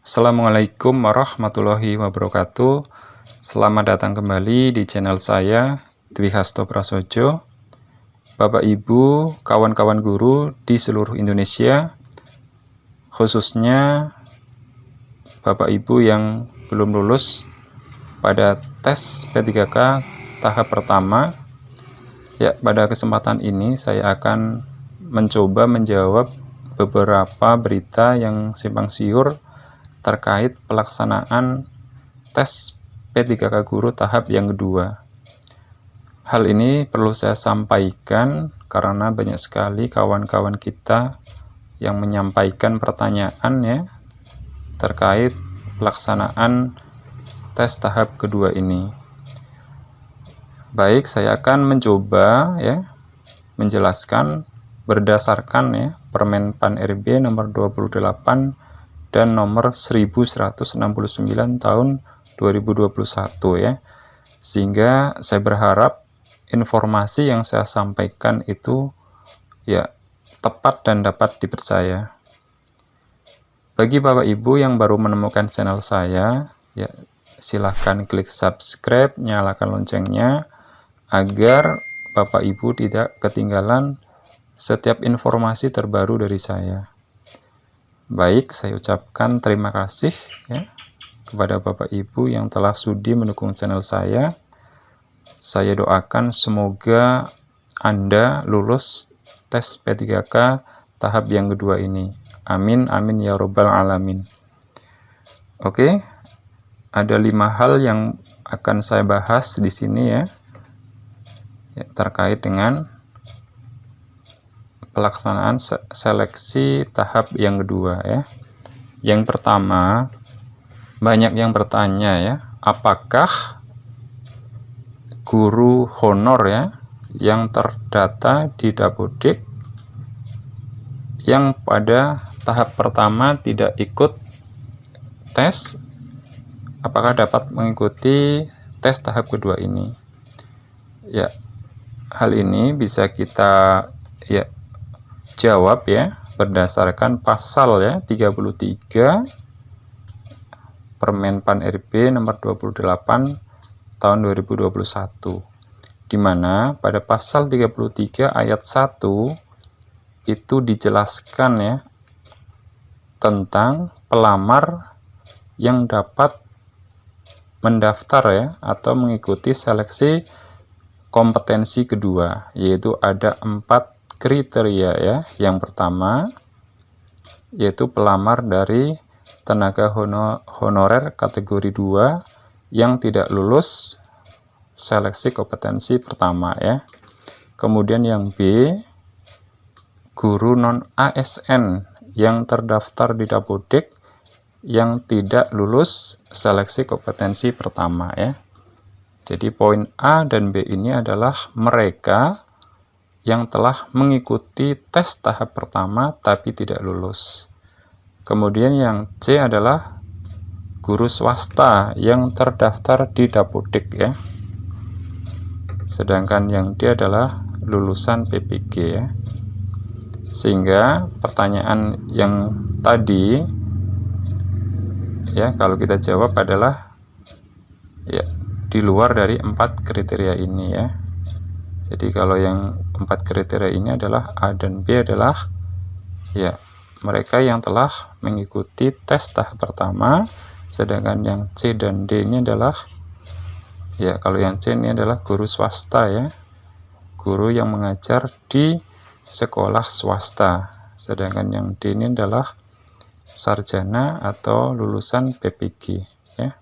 Assalamualaikum warahmatullahi wabarakatuh. Selamat datang kembali di channel saya, Dwi Hasto Prasojo. Bapak Ibu, kawan-kawan guru di seluruh Indonesia, khususnya Bapak Ibu yang belum lulus pada tes P3K tahap pertama. Ya, pada kesempatan ini saya akan mencoba menjawab beberapa berita yang simpang siur terkait pelaksanaan tes P3K guru tahap yang kedua. Hal ini perlu saya sampaikan karena banyak sekali kawan-kawan kita yang menyampaikan pertanyaan ya terkait pelaksanaan tes tahap kedua ini. Baik, saya akan mencoba ya menjelaskan berdasarkan ya Permen-Pan RB nomor 28 dan nomor 1169 tahun 2021 ya. Sehingga saya berharap informasi yang saya sampaikan itu ya tepat dan dapat dipercaya. Bagi Bapak Ibu yang baru menemukan channel saya, ya silahkan klik subscribe, nyalakan loncengnya agar Bapak Ibu tidak ketinggalan setiap informasi terbaru dari saya. Baik, saya ucapkan terima kasih ya kepada Bapak Ibu yang telah sudi mendukung channel saya. Saya doakan semoga Anda lulus tes P3K tahap yang kedua ini. Amin, amin ya robbal alamin. Oke, ada 5 hal yang akan saya bahas di sini ya terkait dengan pelaksanaan seleksi tahap yang kedua ya. Yang pertama, banyak yang bertanya ya, apakah guru honor ya yang terdata di Dapodik yang pada tahap pertama tidak ikut tes, apakah dapat mengikuti tes tahap kedua ini? Ya, hal ini bisa kita ya jawab ya berdasarkan pasal ya 33 Permen-Pan RB nomor 28 tahun 2021, di mana pada pasal 33 ayat 1 itu dijelaskan ya tentang pelamar yang dapat mendaftar ya atau mengikuti seleksi kompetensi kedua, yaitu ada 4 kriteria ya. Yang pertama yaitu pelamar dari tenaga honorer kategori 2 yang tidak lulus seleksi kompetensi pertama ya. Kemudian yang B, guru non ASN yang terdaftar di Dapodik yang tidak lulus seleksi kompetensi pertama ya. Jadi poin A dan B ini adalah mereka yang telah mengikuti tes tahap pertama tapi tidak lulus. Kemudian yang C adalah guru swasta yang terdaftar di Dapodik ya. Sedangkan yang D adalah lulusan PPG ya. Sehingga pertanyaan yang tadi ya kalau kita jawab adalah ya di luar dari 4 kriteria ini ya. Jadi kalau yang 4 kriteria ini adalah A dan B adalah ya mereka yang telah mengikuti tes tahap pertama, sedangkan yang C dan D ini adalah ya kalau yang C ini adalah guru swasta ya, guru yang mengajar di sekolah swasta, sedangkan yang D ini adalah sarjana atau lulusan PPG ya.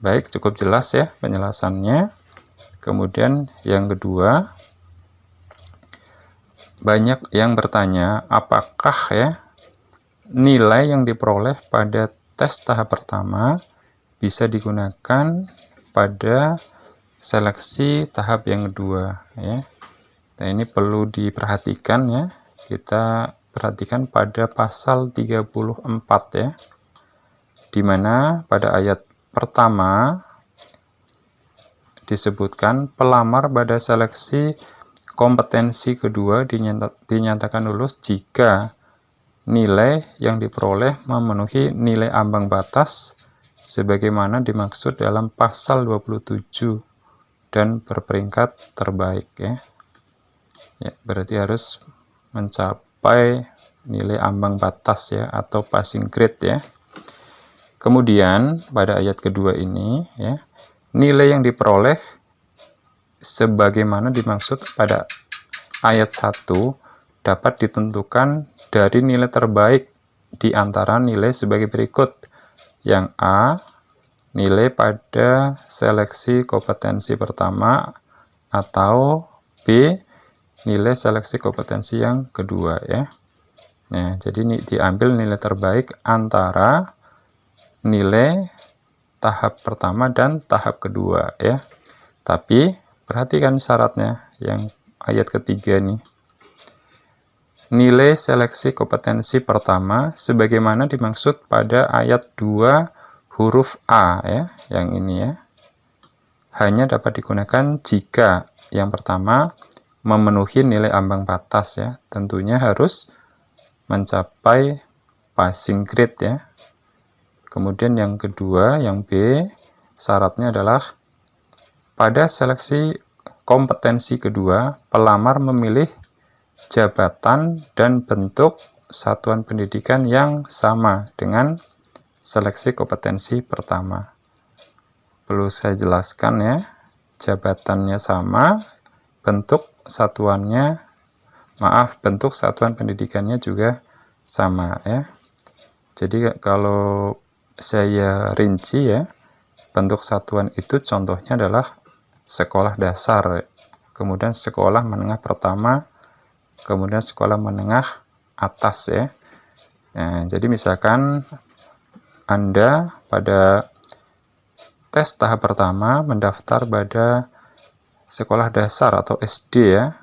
Baik, cukup jelas ya penjelasannya. Kemudian yang kedua, banyak yang bertanya apakah ya nilai yang diperoleh pada tes tahap pertama bisa digunakan pada seleksi tahap yang kedua ya. Nah, ini perlu diperhatikan ya. Kita perhatikan pada pasal 34 ya. Di mana pada ayat pertama disebutkan pelamar pada seleksi kompetensi kedua dinyatakan lulus jika nilai yang diperoleh memenuhi nilai ambang batas sebagaimana dimaksud dalam pasal 27 dan berperingkat terbaik ya. Ya, berarti harus mencapai nilai ambang batas ya, atau passing grade ya. Kemudian pada ayat kedua ini ya, nilai yang diperoleh sebagaimana dimaksud pada ayat 1 dapat ditentukan dari nilai terbaik di antara nilai sebagai berikut. Yang A, nilai pada seleksi kompetensi pertama, atau B, nilai seleksi kompetensi yang kedua ya. Nah, jadi ini diambil nilai terbaik antara nilai tahap pertama dan tahap kedua ya. Tapi perhatikan syaratnya yang ayat ketiga nih. Nilai seleksi kompetensi pertama sebagaimana dimaksud pada ayat 2 huruf A ya, yang ini ya. Hanya dapat digunakan jika yang pertama memenuhi nilai ambang batas ya. Tentunya harus mencapai passing grade ya. Kemudian yang kedua, yang B, syaratnya adalah pada seleksi kompetensi kedua, pelamar memilih jabatan dan bentuk satuan pendidikan yang sama dengan seleksi kompetensi pertama. Perlu saya jelaskan ya, jabatannya sama, bentuk satuan pendidikannya juga sama ya. Jadi kalau saya rinci ya, bentuk satuan itu contohnya adalah sekolah dasar, kemudian sekolah menengah pertama, kemudian sekolah menengah atas ya. Nah, jadi misalkan Anda pada tes tahap pertama mendaftar pada sekolah dasar atau SD ya.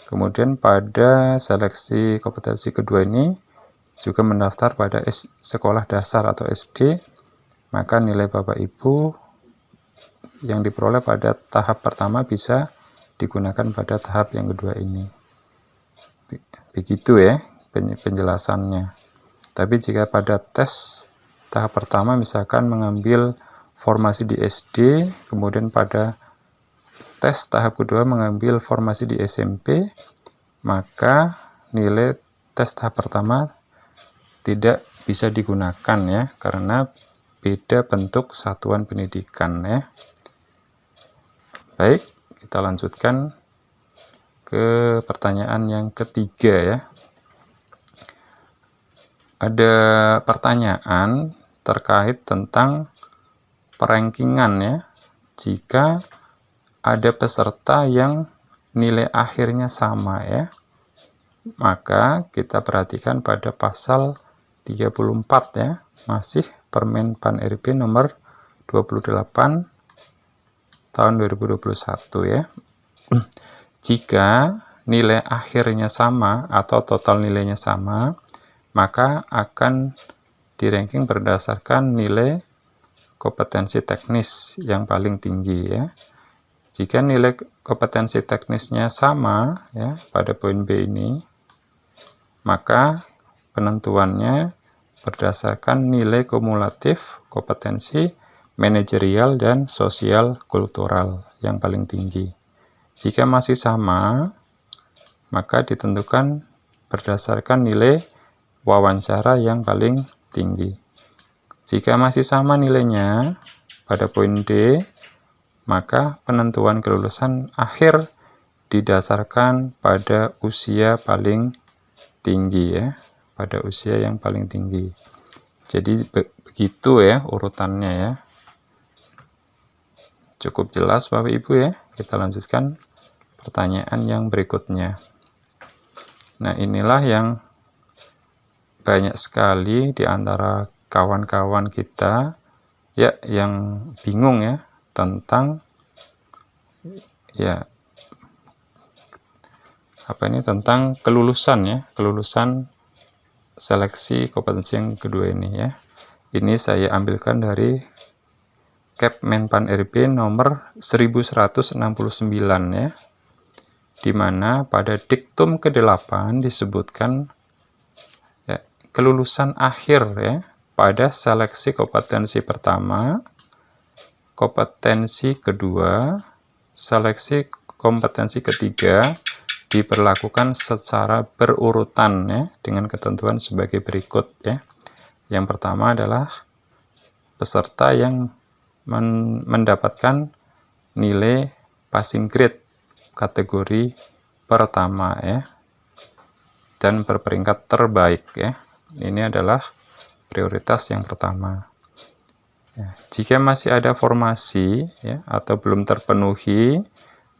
Kemudian pada seleksi kompetensi kedua ini juga mendaftar pada sekolah dasar atau SD, maka nilai Bapak Ibu yang diperoleh pada tahap pertama bisa digunakan pada tahap yang kedua ini. Begitu ya penjelasannya. Tapi jika pada tes tahap pertama misalkan mengambil formasi di SD, kemudian pada tes tahap kedua mengambil formasi di SMP, maka nilai tes tahap pertama tidak bisa digunakan ya, karena beda bentuk satuan pendidikan ya. Baik, kita lanjutkan ke pertanyaan yang ketiga ya. Ada pertanyaan terkait tentang perankingan ya. Jika ada peserta yang nilai akhirnya sama ya, maka kita perhatikan pada pasal 34 ya, masih Permen Pan RB nomor 28 tahun 2021 ya. Jika nilai akhirnya sama atau total nilainya sama, maka akan di-ranking berdasarkan nilai kompetensi teknis yang paling tinggi ya. Jika nilai kompetensi teknisnya sama ya pada poin B ini, maka penentuannya berdasarkan nilai kumulatif kompetensi manajerial dan sosial kultural yang paling tinggi. Jika masih sama, maka ditentukan berdasarkan nilai wawancara yang paling tinggi. Jika masih sama nilainya pada poin D, maka penentuan kelulusan akhir didasarkan pada usia paling tinggi ya, pada usia yang paling tinggi. Jadi begitu ya urutannya ya. Cukup jelas Bapak Ibu ya. Kita lanjutkan pertanyaan yang berikutnya. Nah, inilah yang banyak sekali di antara kawan-kawan kita ya yang bingung ya tentang ya tentang kelulusan ya, kelulusan seleksi kompetensi yang kedua ini ya. Ini saya ambilkan dari Kepmenpan RB nomor 1169 ya, di mana pada diktum ke-8 disebutkan ya, kelulusan akhir ya pada seleksi kompetensi pertama, kompetensi kedua, seleksi kompetensi ketiga diberlakukan secara berurutan ya dengan ketentuan sebagai berikut ya. Yang pertama adalah peserta yang mendapatkan nilai passing grade kategori pertama ya dan berperingkat terbaik ya. Ini adalah prioritas yang pertama. Ya, jika masih ada formasi ya, atau belum terpenuhi,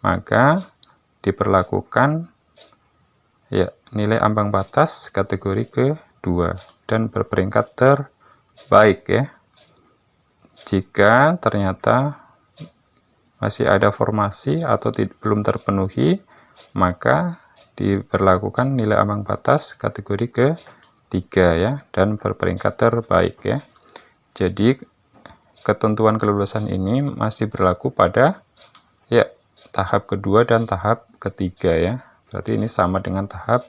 maka diperlakukan ya nilai ambang batas kategori kedua dan berperingkat terbaik ya. Jika ternyata masih ada formasi atau belum terpenuhi, maka diberlakukan nilai ambang batas kategori ketiga ya dan berperingkat terbaik ya. Jadi ketentuan kelulusan ini masih berlaku pada ya tahap kedua dan tahap ketiga ya. Berarti ini sama dengan tahap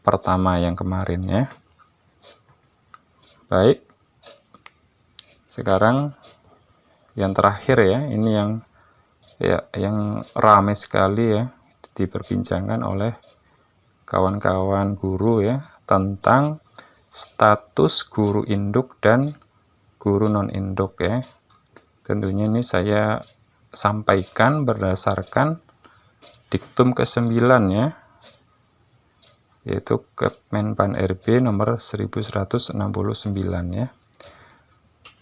pertama yang kemarin ya. Baik. Sekarang yang terakhir ya, ini yang ramai sekali ya diperbincangkan oleh kawan-kawan guru ya tentang status guru induk dan guru non induk ya. Tentunya ini saya sampaikan berdasarkan diktum ke-9 ya, yaitu Kemenpan RB nomor 1169 ya.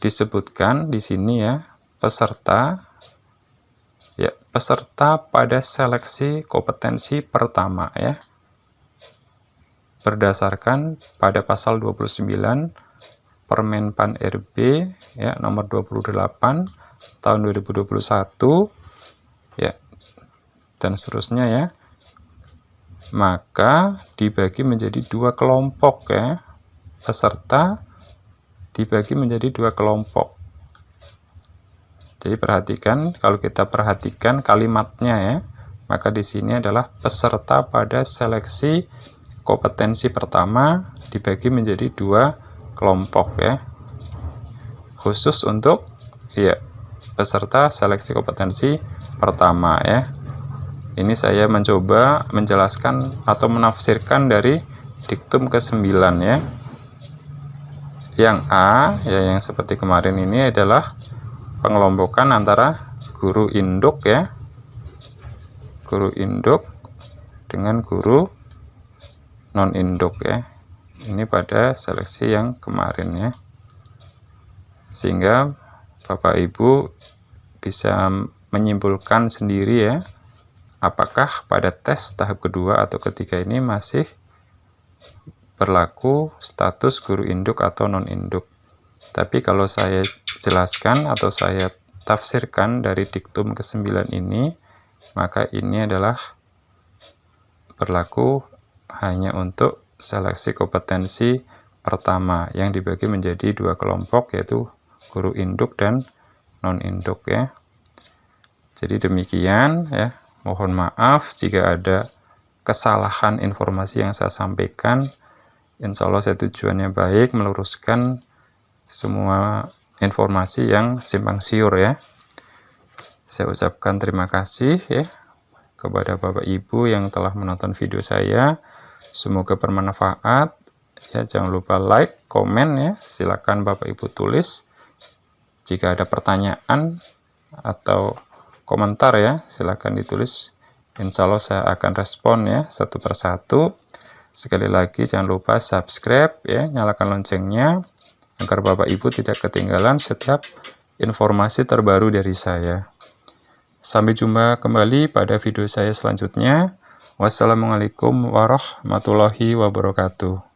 Disebutkan di sini ya peserta pada seleksi kompetensi pertama ya berdasarkan pada pasal 29 Permenpan RB ya nomor 28 tahun 2021 ya dan seterusnya ya, maka dibagi menjadi dua kelompok ya. Peserta dibagi menjadi dua kelompok. Jadi perhatikan, kalau kita perhatikan kalimatnya ya, maka di sini adalah peserta pada seleksi kompetensi pertama dibagi menjadi dua kelompok ya. Khusus untuk ya peserta seleksi kompetensi pertama ya. Ini saya mencoba menjelaskan atau menafsirkan dari diktum ke-9 ya. Yang A ya yang seperti kemarin ini adalah pengelompokan antara guru induk ya, guru induk dengan guru non induk ya. Ini pada seleksi yang kemarin ya, sehingga Bapak Ibu bisa menyimpulkan sendiri ya apakah pada tes tahap kedua atau ketiga ini masih berlaku status guru induk atau non induk. Tapi kalau saya jelaskan atau saya tafsirkan dari diktum ke-9 ini, maka ini adalah berlaku hanya untuk seleksi kompetensi pertama yang dibagi menjadi dua kelompok, yaitu guru induk dan non induk ya. Jadi demikian ya. Mohon maaf jika ada kesalahan informasi yang saya sampaikan. Insya Allah saya tujuannya baik, meluruskan semua informasi yang simpang siur ya. Saya ucapkan terima kasih ya kepada Bapak Ibu yang telah menonton video saya. Semoga bermanfaat ya. Jangan lupa like, komen ya. Silakan Bapak Ibu tulis jika ada pertanyaan atau komentar ya, silakan ditulis. Insya Allah saya akan respon ya satu persatu. Sekali lagi jangan lupa subscribe ya, nyalakan loncengnya agar Bapak Ibu tidak ketinggalan setiap informasi terbaru dari saya. Sampai jumpa kembali pada video saya selanjutnya. Wassalamualaikum warahmatullahi wabarakatuh.